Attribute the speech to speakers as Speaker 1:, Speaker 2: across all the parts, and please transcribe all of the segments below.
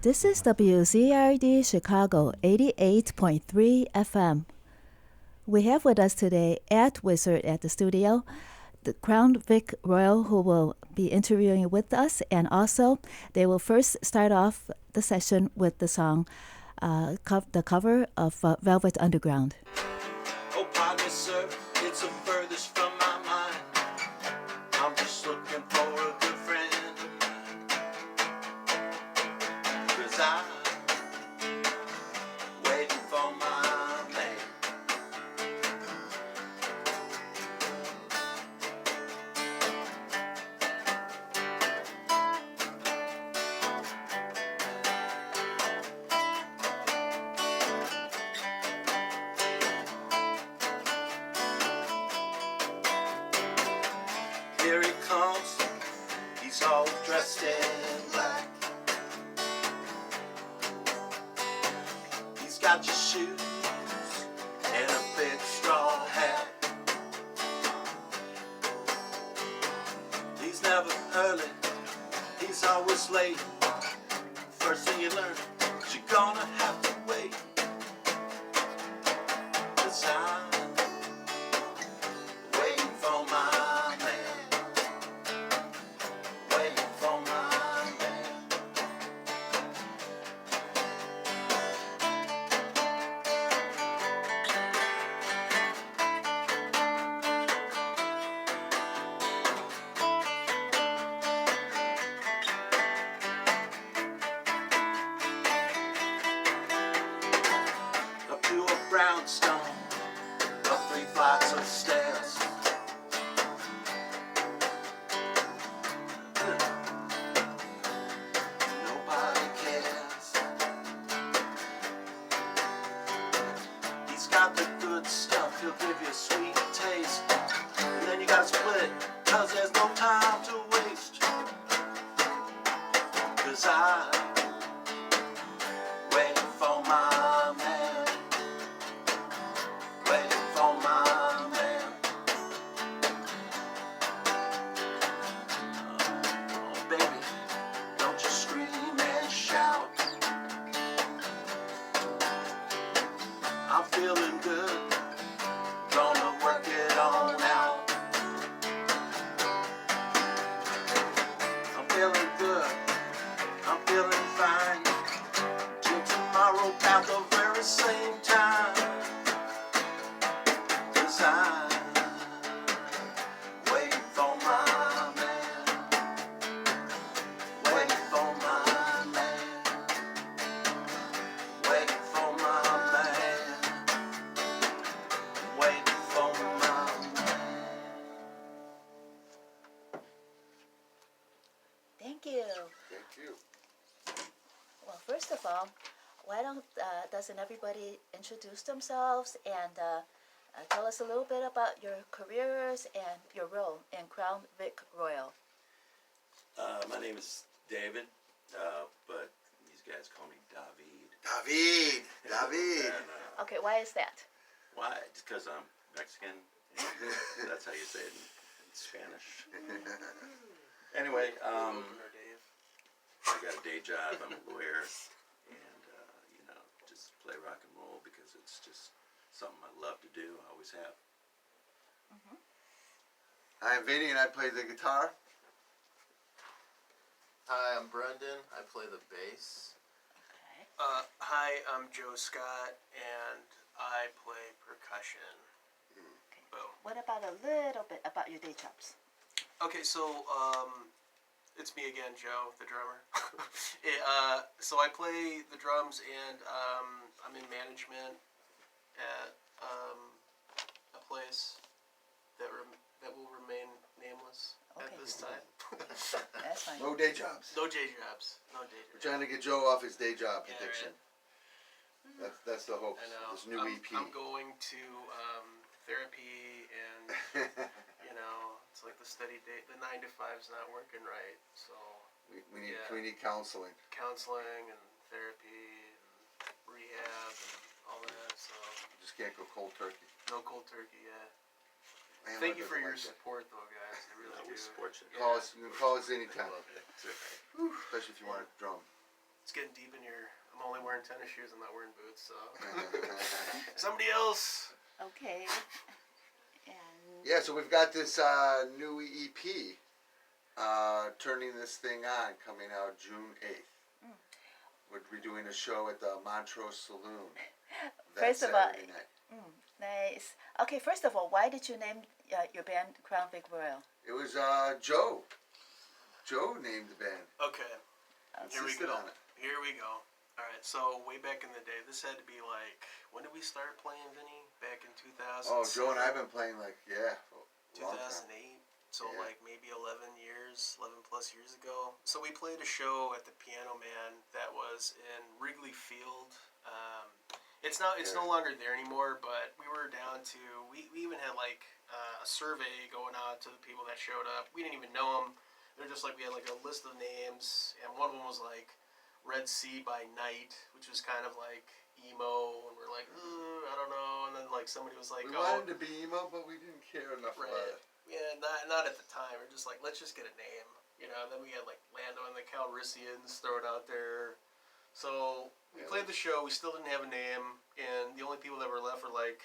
Speaker 1: This is WZRD Chicago 88.3 FM. We have with us today at Wizard at the studio the Crown Vic Royal, who will be interviewing with us, and also they will first start off the session with the song, the cover of Velvet Underground.
Speaker 2: Oh, pardon me, sir, it's the furthest from my mind. I'm just looking for a good friend of mine. 'Cause I'm waiting for my man. Here he comes, he's all dressed in black. He's got your shoes and a big straw hat. He's never early, he's always late. First thing you learn is you're gonna have to wait. 'Cause I'm waiting for my man. Waiting for my man. Up to a brownstone, up 3 flights of stairs. Nobody cares. He's got the good stuff, he'll give you a sweet taste. And then you gotta split, 'cause there's no time to waste. 'Cause I'm waiting for my man. Waiting for my man. Oh, baby, don't you scream and shout. I'm feeling good, gonna work it on out. I'm feeling good, I'm feeling fine. Till tomorrow about the very same time. 'Cause I'm waiting for my man. Waiting for my man. Waiting for my man. Waiting for my man.
Speaker 1: Thank you.
Speaker 3: Thank you.
Speaker 1: Well, first of all, why doesn't everybody introduce themselves and tell us a little bit about your careers and your role in Crown Vic Royal?
Speaker 4: My name is David, but these guys call me David.
Speaker 3: David.
Speaker 4: And,
Speaker 1: Okay, why is that?
Speaker 4: why? Just because I'm Mexican. And that's how you say it in Spanish. Anyway, I got a day job. I'm a lawyer, and just play rock and roll because it's just something I love to do. I always have.
Speaker 3: I'm Vinny and I play the guitar.
Speaker 5: Hi, I'm Brendan. I play the bass.
Speaker 1: Okay.
Speaker 6: Hi, I'm Joe Scott, and I play percussion. Boom.
Speaker 1: What about a little bit about your day jobs?
Speaker 6: Okay, so it's me again, Joe, the drummer. So I play the drums, and I'm in management at a place that will remain nameless
Speaker 1: Okay.
Speaker 6: at this time.
Speaker 1: That's fine.
Speaker 3: No day jobs.
Speaker 6: No day jobs. No day
Speaker 3: We're
Speaker 6: jobs.
Speaker 3: trying to get Joe off his day job
Speaker 6: Yeah,
Speaker 3: addiction.
Speaker 6: right.
Speaker 3: That's the hope.
Speaker 6: I know.
Speaker 3: This new E EP.
Speaker 6: I'm going to therapy, and it's like the steady day. The 9 to 5's not working right, so
Speaker 3: we
Speaker 6: Yeah.
Speaker 3: need counseling.
Speaker 6: counseling and therapy and rehab and all that. So
Speaker 3: Just can't go cold turkey.
Speaker 6: no cold turkey yet.
Speaker 3: Man,
Speaker 6: Thank
Speaker 3: I
Speaker 6: you for
Speaker 3: doesn't
Speaker 6: your
Speaker 3: like that.
Speaker 6: support, though, guys. I really
Speaker 4: We
Speaker 6: do.
Speaker 4: support you.
Speaker 3: Call us. You can call us anytime,
Speaker 4: That's right.
Speaker 3: especially if you want to drum.
Speaker 6: It's getting deep in here. I'm only wearing tennis shoes. I'm not wearing boots. So somebody else.
Speaker 1: Okay. And
Speaker 3: Yeah, so we've got this new EP, Turning This Thing On, coming out June 8th. We're doing a show at the Montrose Saloon that
Speaker 1: First of all,
Speaker 3: Saturday night.
Speaker 1: nice. Okay, first of all, why did you name your band Crown Vic Royal?
Speaker 3: It was Joe. Joe named the band.
Speaker 6: Okay. Here we
Speaker 3: Insisted
Speaker 6: go.
Speaker 3: on it.
Speaker 6: Here we go. All right. So way back in the day, this had to be like, when did we start playing, Vinny? Back in 2000.
Speaker 3: Oh, Joe and I have been playing like, a long time.
Speaker 6: 2008. So
Speaker 3: Yeah.
Speaker 6: like maybe 11 plus years ago. So we played a show at the Piano Man that was in Wrigley Field. It's no longer there anymore, but we were down to, we even had like a survey going out to the people that showed up. We didn't even know them. They're just like, we had like a list of names, and one of them was like Red Sea by Night, which was kind of like emo, and we're like, I don't know. And then like somebody was like,
Speaker 3: We wanted to be emo, but we didn't care enough about
Speaker 6: right.
Speaker 3: it.
Speaker 6: Yeah, not at the time. We're just like, let's just get a name, you know. And then we had like Lando and the Calrissians thrown out there. So we played the show. We still didn't have a name, and the only people that were left were like,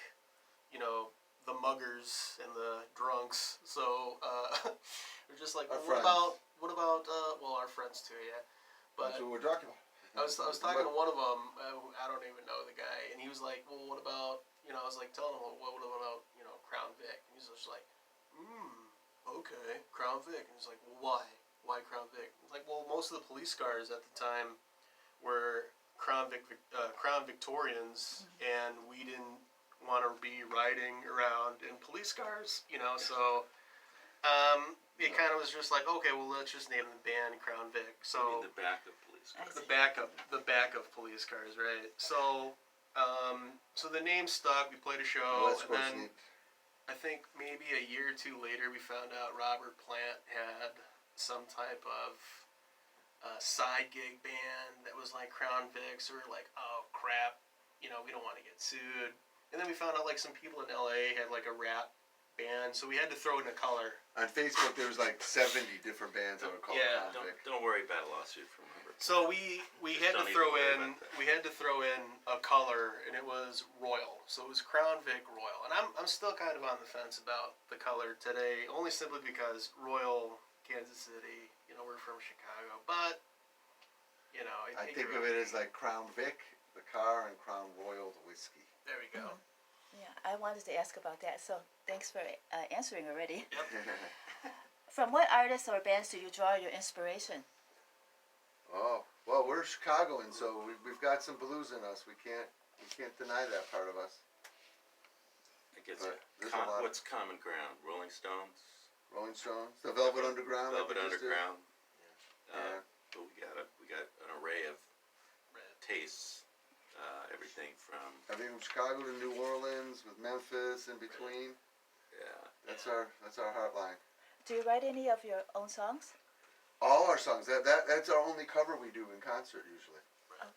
Speaker 6: you know, the muggers and the drunks. So we're just like,
Speaker 3: Our
Speaker 6: well, what about well, our friends too, yeah. But
Speaker 3: That's what we're talking about.
Speaker 6: I was talking to one of them. I don't even know the guy, and he was like, "Well, what about, you know?" I was like telling him, "Well, what about, you know, Crown Vic?" And he's just like, okay, Crown Vic." And he's like, "Well, why? Why Crown Vic?" It's like, "Well, most of the police cars at the time were Crown Victorians, and we didn't want to be riding around in police cars, you know, so." It kind of was just like, okay, well, let's just name the band Crown Vic. So
Speaker 4: I mean, the back of police cars.
Speaker 6: the back of police cars, right? So, so the name stuck. We played a show,
Speaker 3: West
Speaker 6: and
Speaker 3: Coast
Speaker 6: then
Speaker 3: Neat.
Speaker 6: I think maybe a year or two later, we found out Robert Plant had some type of side gig band that was like Crown Vic. So we were like, oh crap, you know, we don't want to get sued. And then we found out like some people in LA had like a rap band, so we had to throw in a color.
Speaker 3: On Facebook, there was like 70 different bands that were called
Speaker 6: Yeah.
Speaker 3: Crown Vic.
Speaker 4: Don't worry about a lawsuit from Robert.
Speaker 6: So we
Speaker 4: Just
Speaker 6: had to
Speaker 4: don't even
Speaker 6: throw
Speaker 4: worry
Speaker 6: in
Speaker 4: about that.
Speaker 6: we had to throw in a color, and it was Royal. So it was Crown Vic Royal, and I'm still kind of on the fence about the color today, only simply because Royal, Kansas City, you know, we're from Chicago, but you know,
Speaker 3: I think of it as like Crown Vic, the car, and Crown Royal, the whiskey.
Speaker 6: there we go.
Speaker 1: Yeah, I wanted to ask about that, so thanks for answering already.
Speaker 6: Yep.
Speaker 1: From what artists or bands do you draw your inspiration?
Speaker 3: Oh, well, we're Chicagoans, so we've got some blues in us. We can't deny that part of us.
Speaker 4: I guess
Speaker 3: But there's a lot of-
Speaker 4: what's common ground? Rolling Stones,
Speaker 3: Rolling Stones, the Velvet Underground. like
Speaker 4: Velvet
Speaker 3: we just did.
Speaker 4: Underground.
Speaker 3: Yeah.
Speaker 4: But we got an array of
Speaker 6: Right.
Speaker 4: tastes. Everything from
Speaker 3: Everything from Chicago to New Orleans, with Memphis in between. That's our heartline.
Speaker 1: Do you write any of your own songs?
Speaker 3: All our songs. That's our only cover we do in concert usually.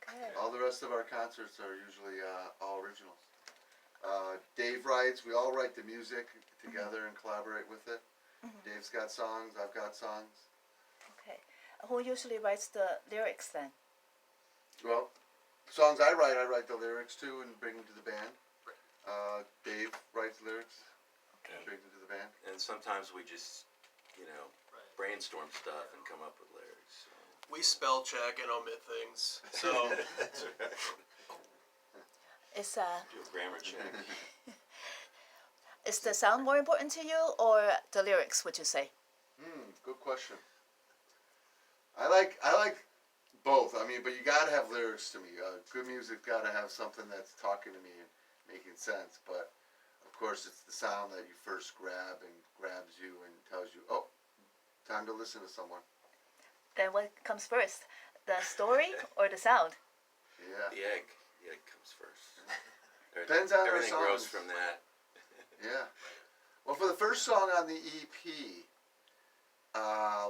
Speaker 1: Okay.
Speaker 3: All the rest of our concerts are usually all originals. Dave writes. We all write the music together and collaborate with it. Dave's got songs. I've got songs.
Speaker 1: Okay. Who usually writes the lyrics then?
Speaker 3: Well, songs I write the lyrics to and bring them to the band. Dave writes lyrics,
Speaker 1: Okay.
Speaker 3: and brings them to the band.
Speaker 4: and sometimes we just
Speaker 6: Right.
Speaker 4: brainstorm stuff and come up with lyrics. So.
Speaker 6: We spell check and omit things. So
Speaker 4: That's right.
Speaker 1: Is
Speaker 4: Do a grammar check.
Speaker 1: is the sound more important to you or the lyrics? Would you say?
Speaker 3: Good question. I like both. I mean, but you gotta have lyrics to me. Good music gotta have something that's talking to me and making sense. But of course, it's the sound that you first grab and grabs you and tells you, oh, time to listen to someone.
Speaker 1: Then what comes first, the story or the sound?
Speaker 3: Yeah.
Speaker 4: The egg comes first.
Speaker 3: Depends on the
Speaker 4: Everything grows
Speaker 3: songs.
Speaker 4: from that.
Speaker 3: Yeah. Well, for the first song on the EP,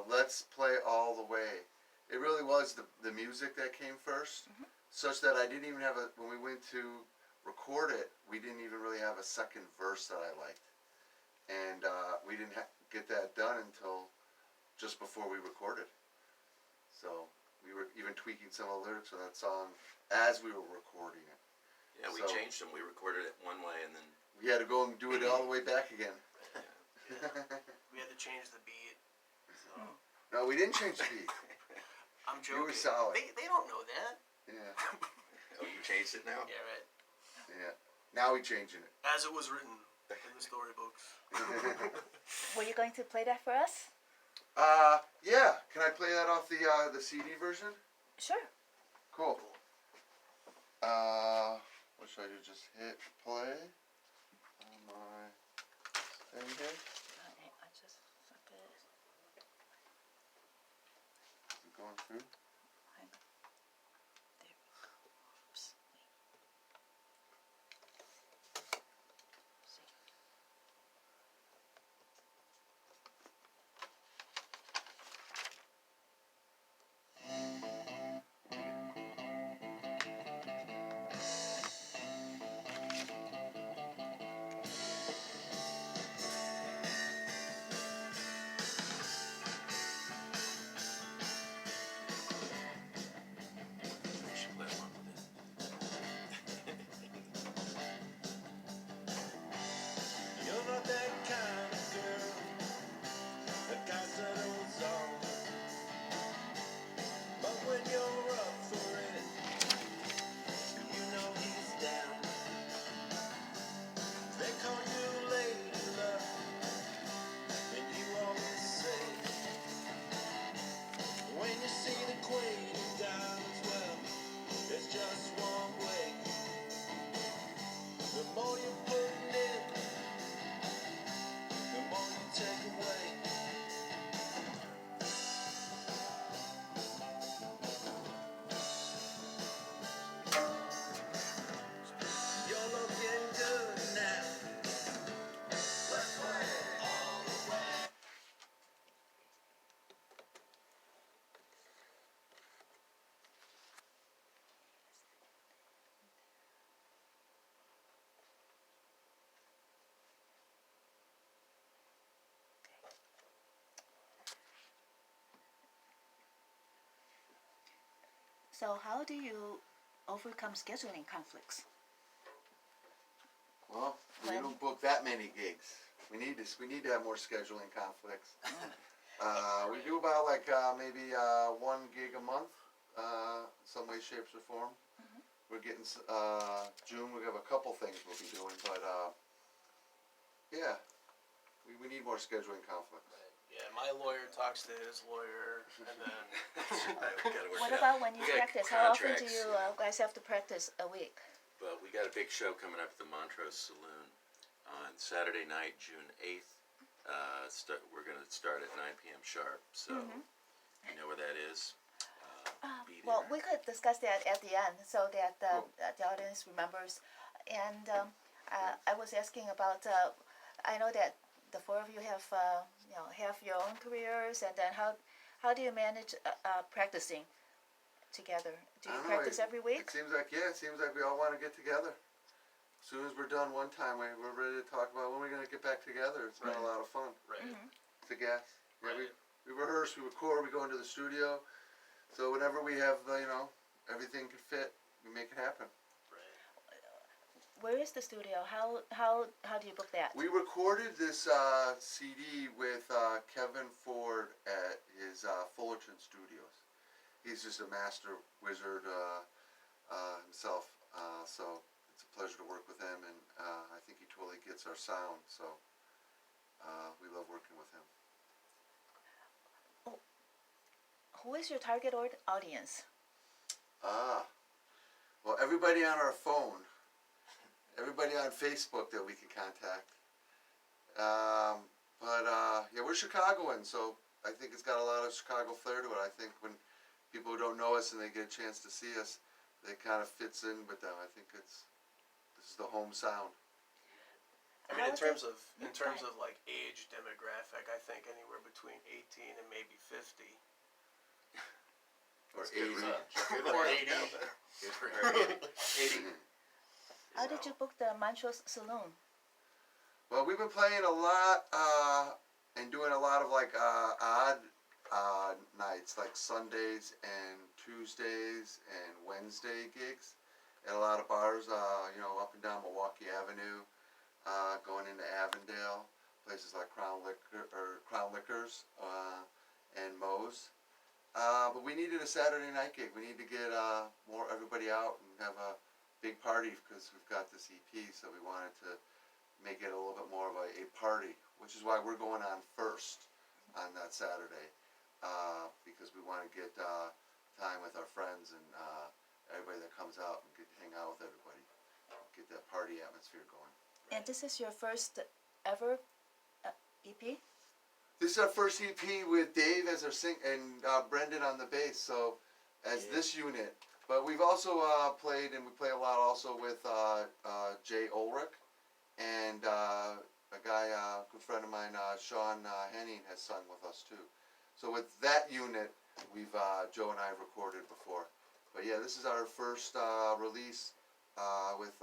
Speaker 3: Let's Play All the Way, it really was the music that came first, such that I didn't even have when we went to record it, we didn't even really have a second verse that I liked. And we didn't get that done until just before we recorded. So we were even tweaking some of the lyrics of that song as we were recording it.
Speaker 4: Yeah, we
Speaker 3: So-
Speaker 4: changed them. We recorded it one way and then
Speaker 3: We had to go and do it all the way back again.
Speaker 6: We had to change the beat. So
Speaker 3: No, we didn't change the beat.
Speaker 6: I'm
Speaker 3: You were
Speaker 6: joking.
Speaker 3: solid.
Speaker 6: They don't know that.
Speaker 3: Yeah,
Speaker 4: oh, you changed it now?
Speaker 6: Yeah, right.
Speaker 3: yeah. Now we changing it.
Speaker 6: As it was written in the storybooks.
Speaker 1: Were you going to play that for us?
Speaker 3: Yeah. Can I play that off the CD version?
Speaker 1: Sure.
Speaker 3: Cool. What should I do? Just hit play on my thing here.
Speaker 1: I just suck it.
Speaker 3: Is it going through?
Speaker 1: Hang on. There we go. Oops. See.
Speaker 4: We should play along with it.
Speaker 2: You're not that kind of girl that got settles on. But when you're up for it, you know he's down. They call you Lady Luck, and you always say, when you see the queen of diamonds, well, there's just one way. The more you put in, the more you take away. You're looking good now. Let's play it all the way.
Speaker 1: So how do you overcome scheduling conflicts?
Speaker 3: Well, we
Speaker 1: When-
Speaker 3: don't book that many gigs. We need this. We need to have more scheduling conflicts. We do about like maybe one gig a month, some way, shapes, or form. We're getting June. We have a couple things we'll be doing, but yeah, we need more scheduling conflicts.
Speaker 6: Yeah, my lawyer talks to his lawyer, and then
Speaker 4: We gotta work
Speaker 1: What
Speaker 4: it out.
Speaker 1: about when you
Speaker 4: We got
Speaker 1: practice? How often do
Speaker 4: contracts.
Speaker 1: you guys have to practice a week?
Speaker 4: Well, we got a big show coming up at the Montrose Saloon on Saturday night, June 8th. We're going to start at 9 p.m. sharp, so you know where that is. Be
Speaker 1: Well,
Speaker 4: there.
Speaker 1: we could discuss that at the end so that
Speaker 3: Cool.
Speaker 1: the audience remembers. And I was asking about. I know that the four of you have have your own careers, and then how do you manage practicing together? Do
Speaker 3: I
Speaker 1: you
Speaker 3: don't know,
Speaker 1: practice every week?
Speaker 3: It seems like we all want to get together. As soon as we're done one time, we're ready to talk about when we're going to get back together. It's been a lot of fun.
Speaker 6: right.
Speaker 3: It's a gas. Yeah,
Speaker 6: Right.
Speaker 3: we rehearse, we record, we go into the studio. So whenever we have, everything can fit, we make it happen.
Speaker 1: Where is the studio? How do you book that?
Speaker 3: We recorded this CD with Kevin Ford at his Fullerton Studios. He's just a master wizard himself, so it's a pleasure to work with him, and I think he totally gets our sound, so we love working with him.
Speaker 1: Who is your target audience?
Speaker 3: Well, everybody on our phone, everybody on Facebook that we can contact. Yeah, we're Chicagoans, so I think it's got a lot of Chicago flair to it. I think when people who don't know us and they get a chance to see us, it kind of fits in with them. I think this is the home sound.
Speaker 6: I mean,
Speaker 1: How
Speaker 6: in terms
Speaker 1: did-
Speaker 6: of in terms of like age demographic, I think anywhere between 18 and maybe 50.
Speaker 3: Or
Speaker 4: That's good
Speaker 3: 80.
Speaker 4: range. Good
Speaker 6: Or
Speaker 4: range.
Speaker 6: 80.
Speaker 4: Good range.
Speaker 6: 80.
Speaker 1: How did you book the Montrose Saloon?
Speaker 3: Well, we've been playing a lot and doing a lot of like odd nights, like Sundays and Tuesdays and Wednesday gigs at a lot of bars, up and down Milwaukee Avenue, going into Avondale, places like Crown Liquors, and Moe's. But we needed a Saturday night gig. We need to get more everybody out and have a big party because we've got this EP. So we wanted to make it a little bit more of a party, which is why we're going on first on that Saturday, because we want to get time with our friends and everybody that comes out and get to hang out with everybody, get that party atmosphere going.
Speaker 1: And this is your first ever EP?
Speaker 3: This is our first EP with Dave as our and Brendan on the bass, so as this unit. But we've also played, and we play a lot also with Jay Ulrich, and a guy, a good friend of mine, Sean Henning, has sung with us too. So with that unit, we've Joe and I have recorded before. But yeah, this is our first release with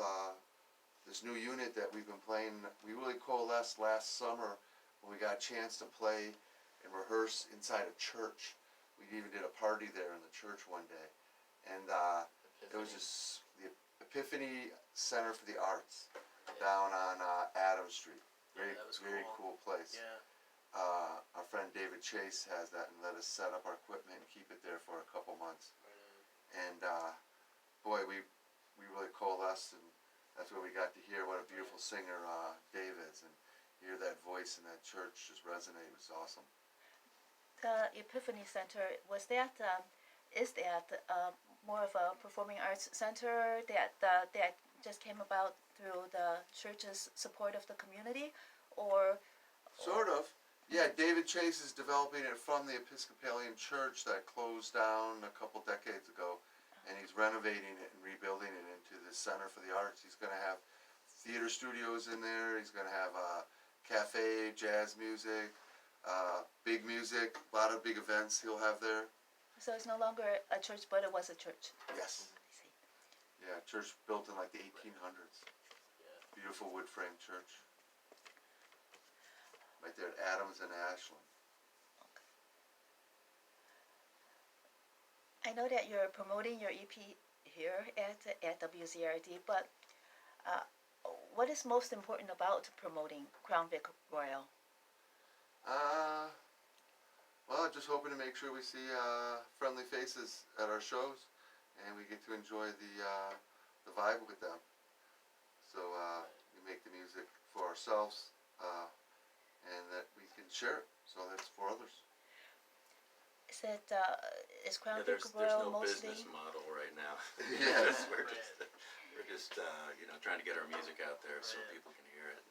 Speaker 3: this new unit that we've been playing. We really coalesced last summer when we got a chance to play and rehearse inside a church. We even did a party there in the church one day. And it was just the Epiphany Center for the Arts down on Adams Street. Very,
Speaker 6: that was
Speaker 3: very cool place.
Speaker 6: Yeah.
Speaker 3: Our friend David Chase has that and let us set up our equipment and keep it there for a couple months. And boy, we really coalesced, and that's where we got to hear what a beautiful singer Dave is, and hear that voice in that church just resonate. It was awesome.
Speaker 1: The Epiphany Center, is that more of a performing arts center that just came about through the church's support of the community, or?
Speaker 3: Sort of. Yeah, David Chase is developing it from the Episcopalian church that closed down a couple decades ago, and he's renovating it and rebuilding it into the Center for the Arts. He's going to have theater studios in there. He's going to have a cafe, jazz music, big music, a lot of big events he'll have there.
Speaker 1: So it's no longer a church, but it was a church.
Speaker 3: Yes.
Speaker 1: I see.
Speaker 3: Yeah, church built in like the 1800s. Beautiful wood frame church. Right there at Adams and Ashland.
Speaker 1: I know that you're promoting your EP here at WZRD, but what is most important about promoting Crown Vic Royal?
Speaker 3: Well, just hoping to make sure we see friendly faces at our shows, and we get to enjoy the vibe with them. So we make the music for ourselves, and that we can share it. So that's for others.
Speaker 1: Is Crown
Speaker 4: Yeah,
Speaker 1: Vic
Speaker 4: there's
Speaker 1: Royal
Speaker 4: no
Speaker 1: mostly?
Speaker 4: business model right now.
Speaker 3: Yeah.
Speaker 4: we're just trying to get our music out there so people can hear it.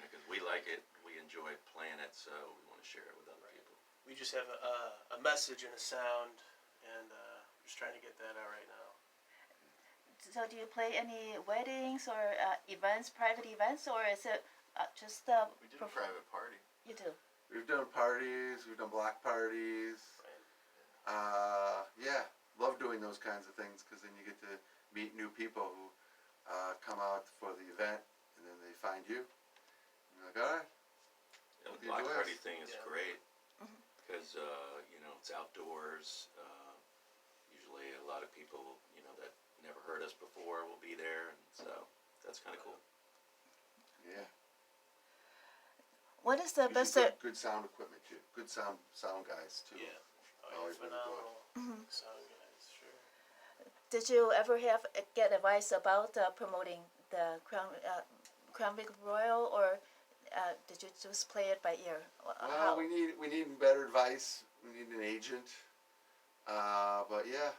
Speaker 4: Because we like it, we enjoy playing it, so we want to share it with other people.
Speaker 6: We just have a message and a sound, and we're just trying to get that out right now.
Speaker 1: So do you play any weddings or events, private events, or is it just
Speaker 5: We did a private party.
Speaker 1: You do.
Speaker 3: We've done parties, we've done block parties. Yeah, love doing those kinds of things because then you get to meet new people who come out for the event, and then they find you. And you're like, all right.
Speaker 4: Yeah, the
Speaker 3: Hope you
Speaker 4: block
Speaker 3: enjoy
Speaker 4: party
Speaker 3: us.
Speaker 4: thing is great because it's outdoors. Usually, a lot of people that never heard us before will be there, and so that's kind of cool.
Speaker 3: Yeah.
Speaker 1: What is the
Speaker 3: Gives
Speaker 1: best?
Speaker 3: you good sound equipment too. Good sound guys too.
Speaker 6: Yeah.
Speaker 3: Always been
Speaker 6: Phenomenal sound guys, sure.
Speaker 1: Did you ever get advice about promoting the Crown Vic Royal, or did you just play it by ear?
Speaker 3: Well, we need better advice. We need an agent. But yeah,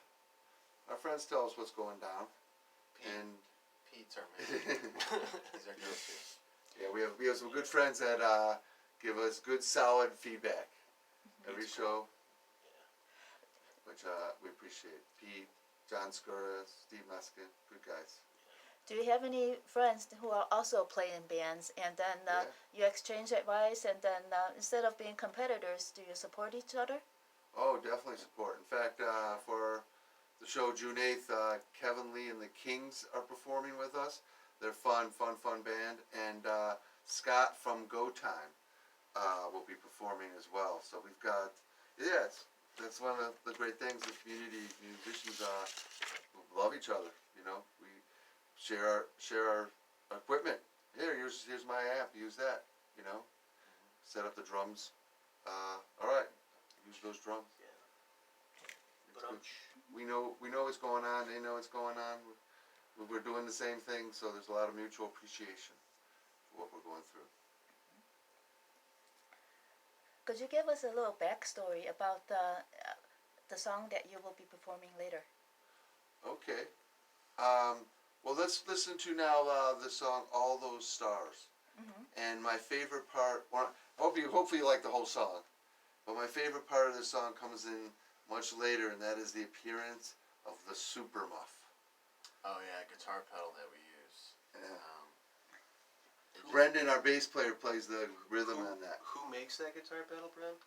Speaker 3: our friends tell us what's going down, and
Speaker 5: Pete's our man. He's our go-to.
Speaker 3: yeah, we have some good friends that give us good, solid feedback every show, which we appreciate. Pete, John Skura, Steve Meskin, good guys.
Speaker 1: Do you have any friends who are also playing bands, and then you exchange advice, and then instead of being competitors, do you support each other?
Speaker 3: Oh, definitely support. In fact, for the show June 8th, Kevin Lee and the Kings are performing with us. They're fun band. And Scott from Go Time will be performing as well. So we've got, that's one of the great things of community musicians. Love each other. You know, we share our equipment. Here's my amp. Use that. You know, set up the drums. All right, use those drums. It's good. We know what's going on. They know what's going on. We're doing the same thing, so there's a lot of mutual appreciation for what we're going through.
Speaker 1: Could you give us a little backstory about the song that you will be performing later?
Speaker 3: Okay. Well, let's listen to now the song "All Those Stars." And my favorite part. Well, hopefully you like the whole song. But my favorite part of the song comes in much later, and that is the appearance of the super muff.
Speaker 5: Oh yeah, guitar pedal that we use.
Speaker 3: Yeah. Brendan, our bass player, plays the rhythm on that.
Speaker 6: Who makes that guitar pedal, Bren?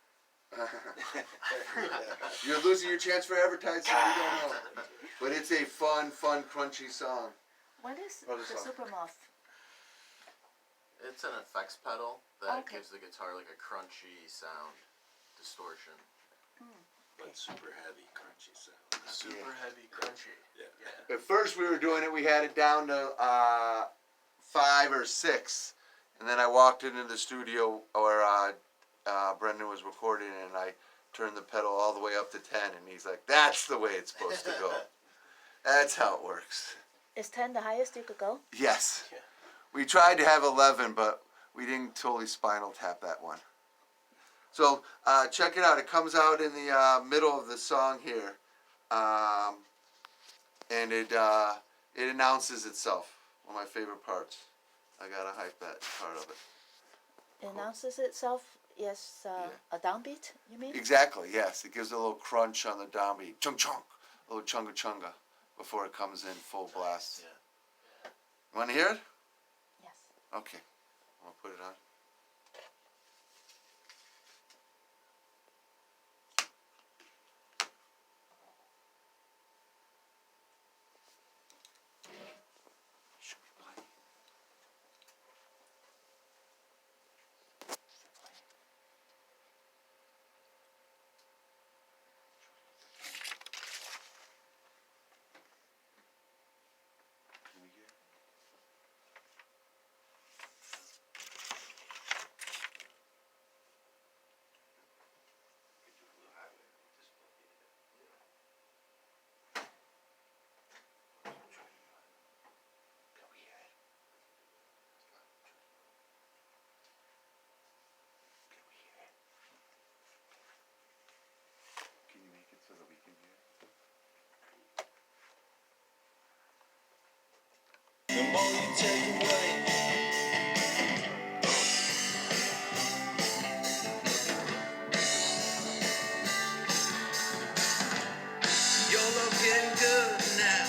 Speaker 3: You're losing your chance for advertising. You don't know. But it's a fun, crunchy song.
Speaker 1: What is
Speaker 3: What
Speaker 1: the
Speaker 3: is that?
Speaker 1: super muff?
Speaker 5: It's an effects pedal that
Speaker 1: Okay.
Speaker 5: gives the guitar like a crunchy sound, distortion.
Speaker 4: But super heavy, crunchy sound.
Speaker 6: Super heavy, crunchy.
Speaker 4: Yeah.
Speaker 3: At first we were doing it, we had it down to 5 or 6. And then I walked into the studio where Brendan was recording, and I turned the pedal all the way up to 10. And he's like, that's the way it's supposed to go. That's how it works.
Speaker 1: Is 10 the highest you could go?
Speaker 3: Yes.
Speaker 6: Yeah.
Speaker 3: We tried to have 11, but we didn't totally spinal tap that one. So check it out. It comes out in the middle of the song here. And it announces itself. One of my favorite parts. I gotta hype that part of it.
Speaker 1: It announces itself. Yes, a downbeat, you mean?
Speaker 3: Exactly, yes. It gives a little crunch on the downbeat. Chung chung. A little chunga chunga before it comes in full blast.
Speaker 5: Yeah.
Speaker 3: You want to hear it?
Speaker 1: Yes.
Speaker 3: Okay. I'm going to put it on. Can you make it so that we can hear?
Speaker 2: The more you take away, you're looking good now.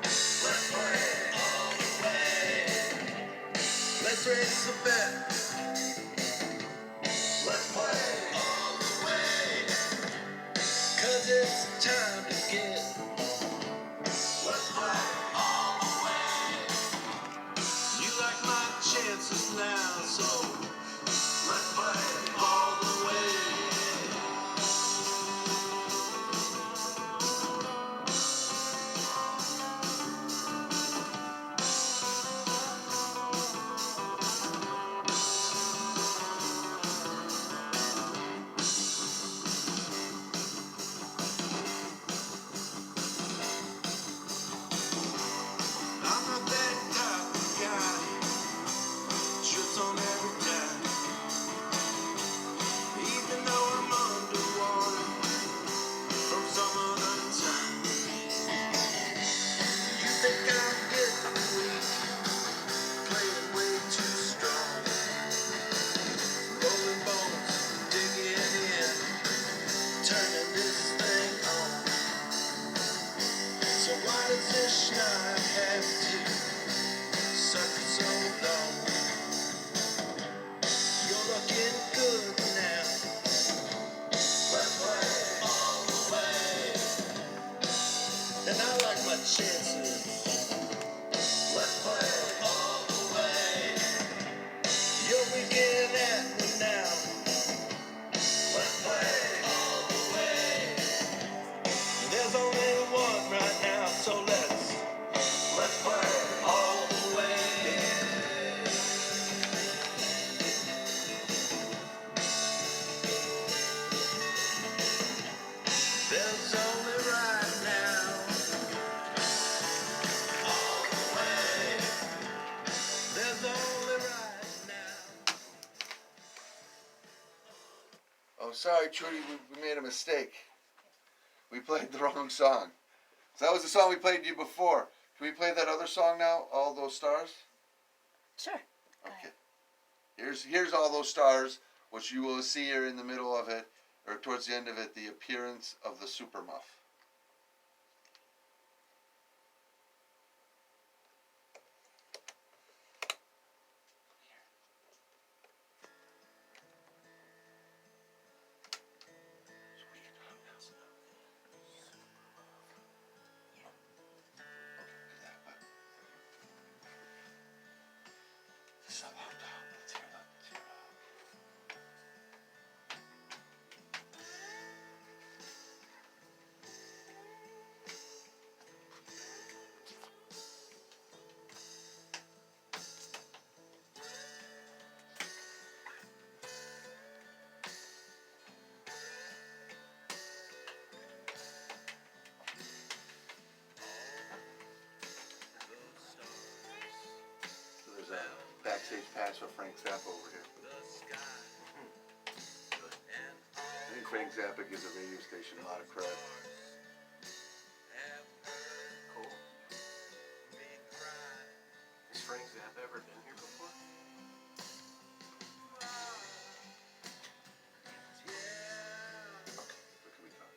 Speaker 2: Let's play all the way. Let's race a bet. Let's play all the way. 'Cause it's time to get. Let's play all the way. You like my chances now, so let's play all the way. I'm not that type of guy. Shirts on every time. Even though I'm underwater from some other time. You think I'm getting weak, playing way too strong. Rolling bones, digging in, turning this thing on. So why does this schnoz have to suffer so long? You're looking good now. Let's play all the way. And I like my chances. Let's play all the way. You're winking at me now. Let's play all the way.
Speaker 3: sorry, Trudy, we made a mistake. We played the wrong song. So that was the song we played you before. Can we play that other song now, All Those Stars?
Speaker 1: Sure.
Speaker 3: Okay. Here's All Those Stars, which you will see here in the middle of it, or towards the end of it, the appearance of the Super Muff. There's a backstage pass with Frank Zappa over here. I think Frank Zappa gives a radio station a lot of credit.
Speaker 6: Cool. Has Frank Zappa ever been here before?
Speaker 3: What can we talk?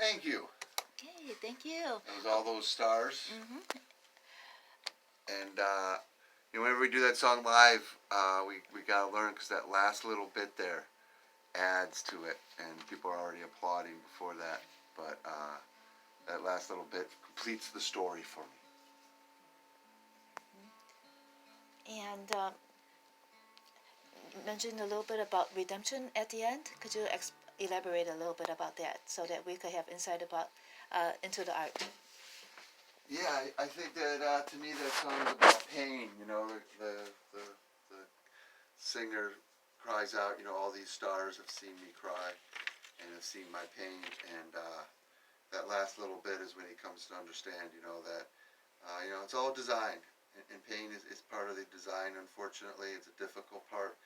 Speaker 3: Thank you.
Speaker 1: Okay, thank you.
Speaker 3: That was all those stars.
Speaker 1: Mm-hmm.
Speaker 3: And whenever we do that song live, we gotta learn because that last little bit there adds to it, and people are already applauding before that. But that last little bit completes the story for me.
Speaker 1: And you mentioned a little bit about redemption at the end. Could you elaborate a little bit about that so that we could have insight about into the art?
Speaker 3: Yeah, I think that to me that song is about pain. You know, the singer cries out, you know, all these stars have seen me cry and have seen my pain. And that last little bit is when he comes to understand, you know, that it's all designed, and pain is part of the design. Unfortunately, it's a difficult part,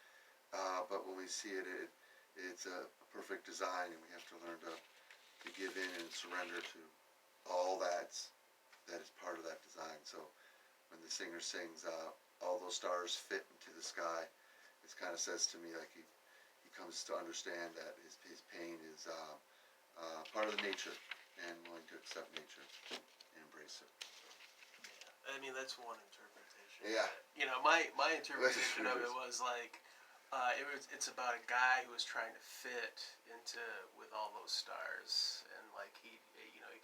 Speaker 3: but when we see it, it's a perfect design, and we have to learn to give in and surrender to all that is part of that design. So when the singer sings, all those stars fit into the sky, it kind of says to me like he comes to understand that his pain is part of the nature, and willing to accept nature and embrace it.
Speaker 6: I mean, that's one interpretation.
Speaker 3: Yeah.
Speaker 6: You know, my interpretation of it was like, it's about a guy who was trying to fit into with all those stars, and like he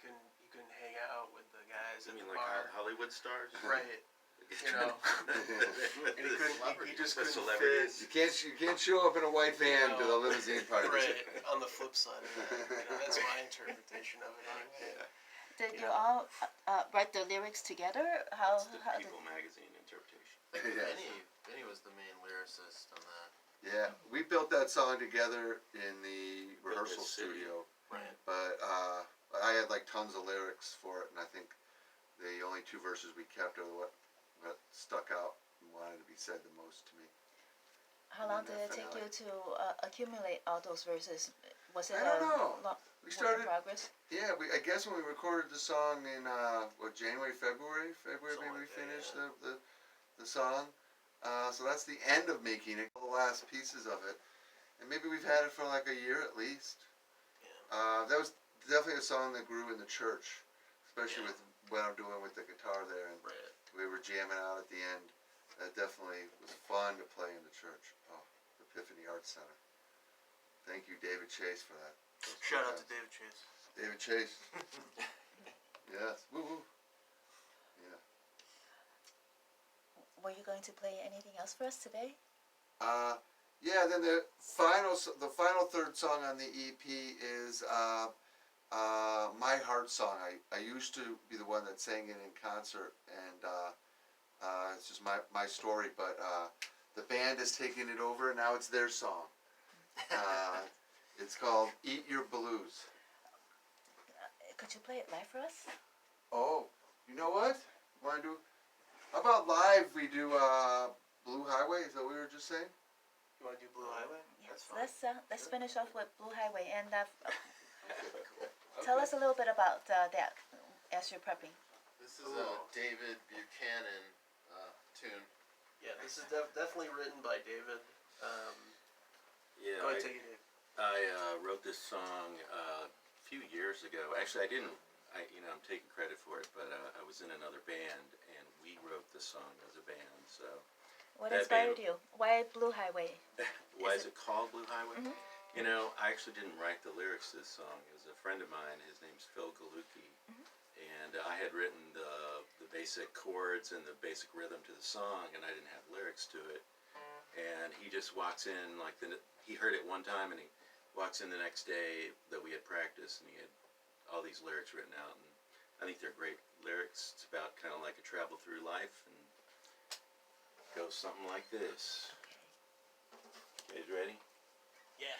Speaker 6: couldn't hang out with the guys
Speaker 4: You
Speaker 6: at
Speaker 4: mean
Speaker 6: the
Speaker 4: like
Speaker 6: bar.
Speaker 4: Hollywood stars?
Speaker 6: Right. You know, and he just
Speaker 4: The
Speaker 6: couldn't
Speaker 4: celebrities.
Speaker 6: fit.
Speaker 3: You can't show up in a white van to the limousine party.
Speaker 6: Right. On the flip side of that, that's my interpretation of it anyway.
Speaker 1: Did you all write the lyrics together?
Speaker 4: It's the People Magazine interpretation.
Speaker 5: I think
Speaker 3: Yes.
Speaker 5: Vinny was the main lyricist on that.
Speaker 3: Yeah, we built that song together in the rehearsal
Speaker 4: City.
Speaker 3: studio,
Speaker 5: Right.
Speaker 3: but I had like tons of lyrics for it, and I think the only two verses we kept are what stuck out and wanted to be said the most to me.
Speaker 1: How long did it take you to accumulate all those verses? Was it
Speaker 3: I don't know.
Speaker 1: long
Speaker 3: We
Speaker 1: work
Speaker 3: started-
Speaker 1: in progress?
Speaker 3: Yeah, I guess when we recorded the song in January, February
Speaker 6: Something
Speaker 3: maybe we
Speaker 6: like that,
Speaker 3: finished
Speaker 6: yeah.
Speaker 3: the song. So that's the end of making it, the last pieces of it, and maybe we've had it for like a year at least.
Speaker 6: Yeah.
Speaker 3: That was definitely a song that grew in the church, especially
Speaker 6: Yeah.
Speaker 3: with what I'm doing with the guitar there, and
Speaker 6: Right.
Speaker 3: we were jamming out at the end. That definitely was fun to play in the church. Oh, Epiphany Arts Center. Thank you, David Chase, for that. Those
Speaker 6: Shout out to
Speaker 3: programs.
Speaker 6: David Chase.
Speaker 3: David Chase. Yes. Woo woo. Yeah.
Speaker 1: Were you going to play anything else for us today?
Speaker 3: Yeah. Then the final third song on the EP is My Heart Song. I used to be the one that sang it in concert, and it's just my story. But the band has taken it over, and now it's their song. It's called Eat Your Blues.
Speaker 1: Could you play it live for us?
Speaker 3: Oh, you know what? Want to do? How about live? We do Blue Highway. Is that what we were just saying?
Speaker 6: You want to do Blue Highway?
Speaker 1: Yes.
Speaker 6: That's fine.
Speaker 1: Let's finish off with Blue Highway, and
Speaker 3: Okay.
Speaker 1: tell us a little bit about that as you're prepping.
Speaker 5: This is a
Speaker 6: Ooh.
Speaker 5: David Buchanan tune.
Speaker 6: Yeah, this is definitely written by David.
Speaker 4: Yeah,
Speaker 6: Go ahead, take it, Dave.
Speaker 4: I wrote this song a few years ago. Actually, I didn't. I'm taking credit for it, but I was in another band, and we wrote the song as a band. So,
Speaker 1: What
Speaker 4: That
Speaker 1: inspired
Speaker 4: band-
Speaker 1: you? Why Blue Highway?
Speaker 4: why
Speaker 1: Is
Speaker 4: is it called Blue Highway?
Speaker 1: Mhm.
Speaker 4: You know, I actually didn't write the lyrics to this song. It was a friend of mine. His name's Phil Galucki, and I had written the basic chords and the basic rhythm to the song, and I didn't have lyrics to it. And he just walks in he heard it one time, and he walks in the next day that we had practiced, and he had all these lyrics written out, and I think they're great lyrics. It's about kind of like a travel through life, and it goes something like this. You guys ready?
Speaker 6: Yeah.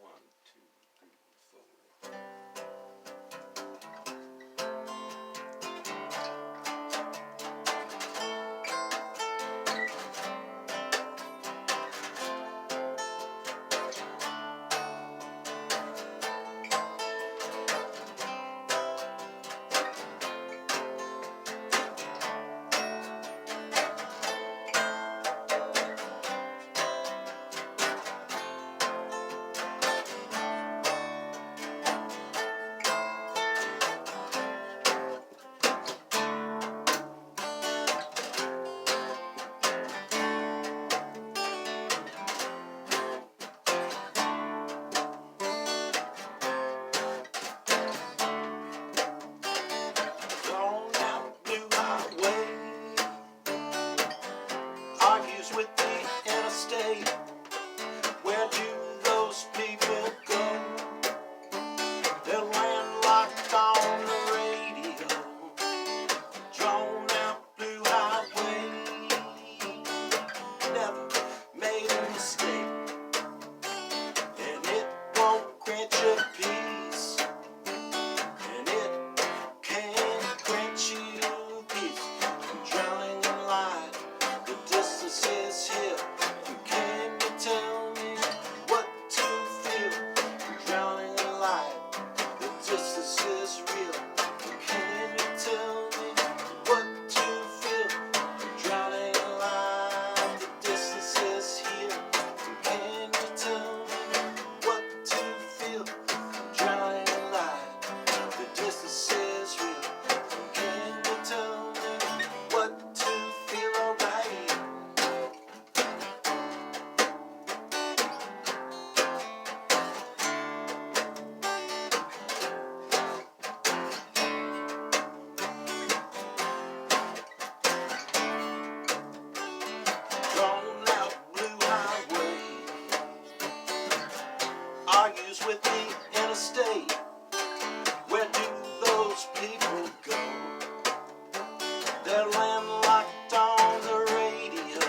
Speaker 4: 1, 2, 3, 4.
Speaker 2: friends with the interstate. Where do those people go? They're landlocked on the radio,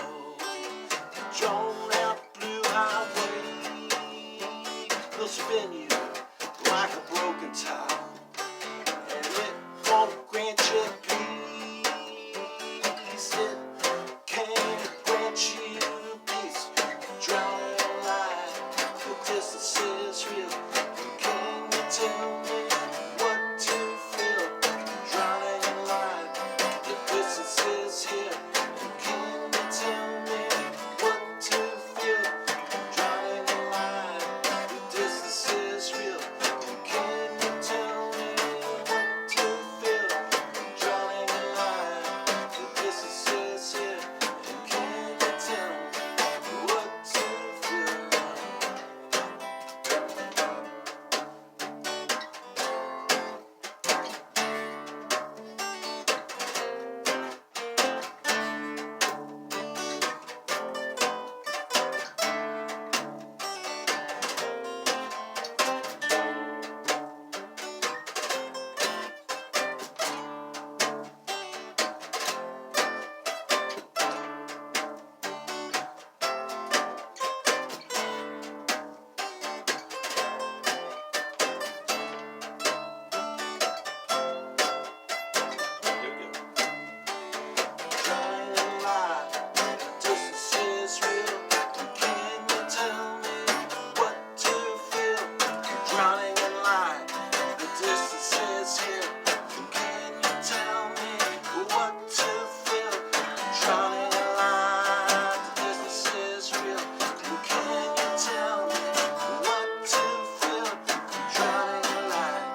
Speaker 2: drawn out blue highway. They'll spin you like a broken tile, and it won't grant you peace. It can't grant you peace. Drowning in light, the distance is real. Can you tell me what to feel? Drowning in light, the distance is here. Can you tell me what to feel? Drowning in light, the distance is real. Can you tell me what to feel? Drowning in light, the distance is here. Can you tell me what to feel? Drowning in light, the distance is real. Can you tell me what to feel? Drowning in light, the distance is here. Can you tell me what to feel? Drowning in light, the distance is real. Can you tell me what to feel? Drowning in light,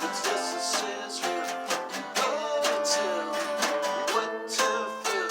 Speaker 2: the distance is real. Can you tell me what to feel?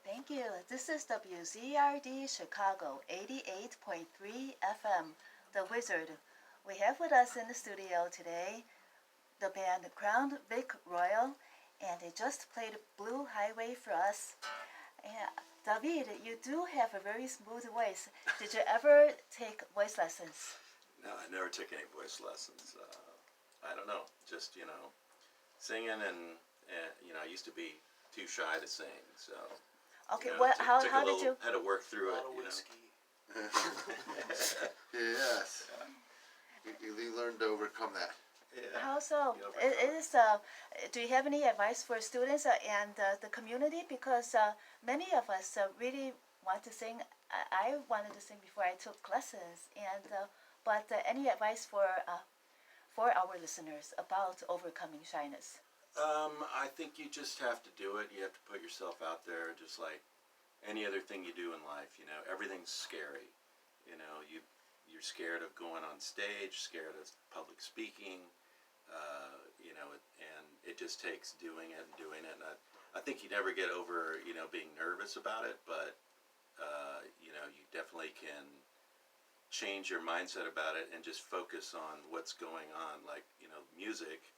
Speaker 1: Thank you. This is WZRD Chicago 88.3 FM, The Wizard. We have with us in the studio today the band Crown Vic Royal, and they just played Blue Highway for us. And David, you do have a very smooth voice. Did you ever take voice lessons?
Speaker 4: No, I never took any voice lessons. I don't know, just singing and I used to be too shy to sing, so.
Speaker 1: Okay,
Speaker 4: Took
Speaker 1: how
Speaker 4: a
Speaker 1: did
Speaker 4: little,
Speaker 1: you?
Speaker 4: had to work through
Speaker 6: A
Speaker 4: it,
Speaker 6: lot of whiskey.
Speaker 3: Yes. You learned to overcome that.
Speaker 4: Yeah.
Speaker 1: How so?
Speaker 4: You
Speaker 1: It
Speaker 4: overcome
Speaker 1: is. Do you have any advice for students and the community? Because many of us really want to sing. I wanted to sing before I took lessons, and but any advice for our listeners about overcoming shyness?
Speaker 4: I think you just have to do it. You have to put yourself out there, just like any other thing you do in life. Everything's scary. You're scared of going on stage, scared of public speaking. And it just takes doing it and doing it. And I think you never get over, being nervous about it, but you definitely can change your mindset about it and just focus on what's going on. Like, music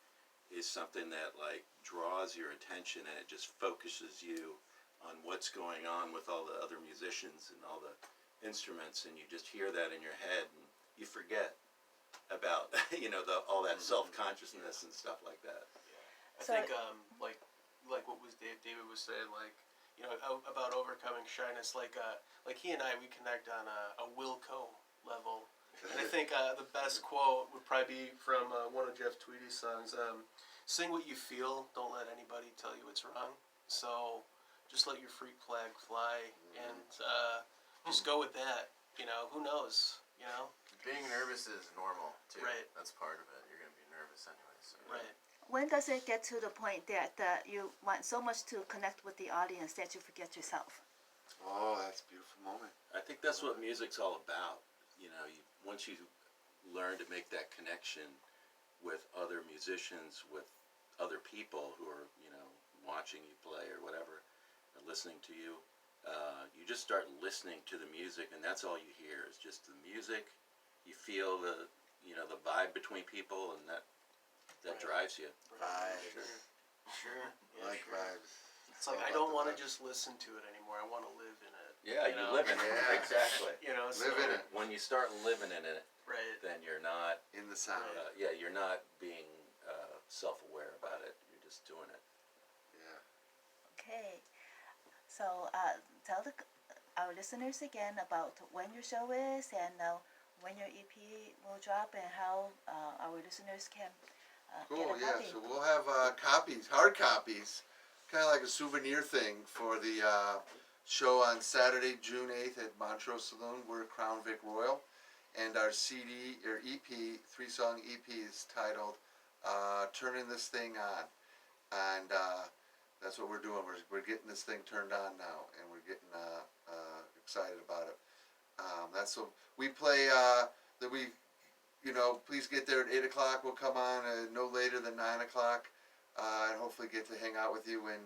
Speaker 4: is something that like draws your attention, and it just focuses you on what's going on with all the other musicians and all the instruments, and you just hear that in your head, and you forget about all that self-consciousness and stuff like that.
Speaker 6: I
Speaker 1: So-
Speaker 6: think like what was David was saying, like about overcoming shyness. Like he and I, we connect on a Wilco level, and I think the best quote would probably be from one of Jeff Tweedy's songs. sing what you feel. Don't let anybody tell you it's wrong. So just let your freak flag fly and just go with that. You know, who knows? You know,
Speaker 5: Being nervous is normal too.
Speaker 6: Right.
Speaker 5: That's part of it. You're gonna be nervous anyway. So.
Speaker 6: right?
Speaker 1: When does it get to the point that you want so much to connect with the audience that you forget yourself?
Speaker 3: Oh, that's a beautiful moment.
Speaker 4: I think that's what music's all about. You know, once you learn to make that connection with other musicians, with other people who are, you know, watching you play or whatever, or listening to you, you just start listening to the music, and that's all you hear is just the music. You feel the, you know, the vibe between people, and that
Speaker 6: Right.
Speaker 4: drives you.
Speaker 3: Vibes.
Speaker 6: Sure. Yeah,
Speaker 3: Like
Speaker 6: sure.
Speaker 3: vibes.
Speaker 6: It's like
Speaker 3: All
Speaker 6: I
Speaker 3: about
Speaker 6: don't
Speaker 3: the
Speaker 6: want to
Speaker 3: vibes.
Speaker 6: just listen to it anymore. I want to live in it.
Speaker 4: Yeah, you
Speaker 6: know?
Speaker 4: live in it.
Speaker 3: Yeah.
Speaker 4: Exactly.
Speaker 6: You know, so,
Speaker 3: Live in it.
Speaker 4: When you start living in it,
Speaker 6: Right.
Speaker 4: then you're not,
Speaker 3: In the sound.
Speaker 4: yeah, you're not being self-aware about it. You're just doing it.
Speaker 3: Yeah.
Speaker 1: Okay. So tell our listeners again about when your show is and when your EP will drop and how our listeners can
Speaker 3: Cool,
Speaker 1: get a
Speaker 3: yeah.
Speaker 1: copy.
Speaker 3: So we'll have copies, hard copies, kind of like a souvenir thing for the show on Saturday, June 8th at Montrose Saloon. We're Crown Vic Royal. And our CD, or EP, 3-song EP is titled Turning This Thing On. And that's what we're doing. We're getting this thing turned on now, and we're getting excited about it. That's so we play that we, you know, please get there at 8 o'clock. We'll come on no later than 9 o'clock, and hopefully get to hang out with you and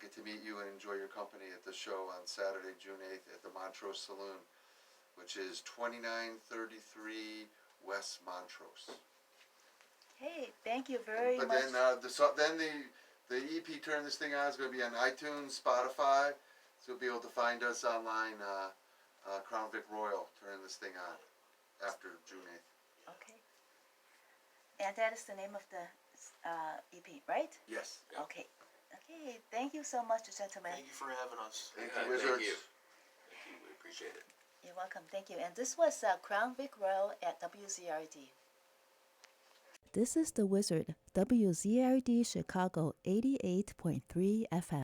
Speaker 3: get to meet you and enjoy your company at the show on Saturday, June 8th at the Montrose Saloon, which is 2933 West Montrose.
Speaker 1: Hey, thank you very
Speaker 3: But
Speaker 1: much.
Speaker 3: then the EP Turn This Thing On is going to be on iTunes, Spotify, so you'll be able to find us online. Crown Vic Royal, Turn This Thing On, after June 8th.
Speaker 1: Okay. And that is the name of the EP, right?
Speaker 3: Yes.
Speaker 4: Yeah.
Speaker 1: Okay. Okay. Thank you so much, gentlemen.
Speaker 6: Thank you for having us.
Speaker 3: Thank
Speaker 4: Yeah,
Speaker 3: you, Wizards.
Speaker 4: Thank you. Thank you. We appreciate it.
Speaker 1: You're welcome. Thank you. And this was Crown Vic Royal at WZRD. This is The Wizard, WZRD Chicago 88.3 FM.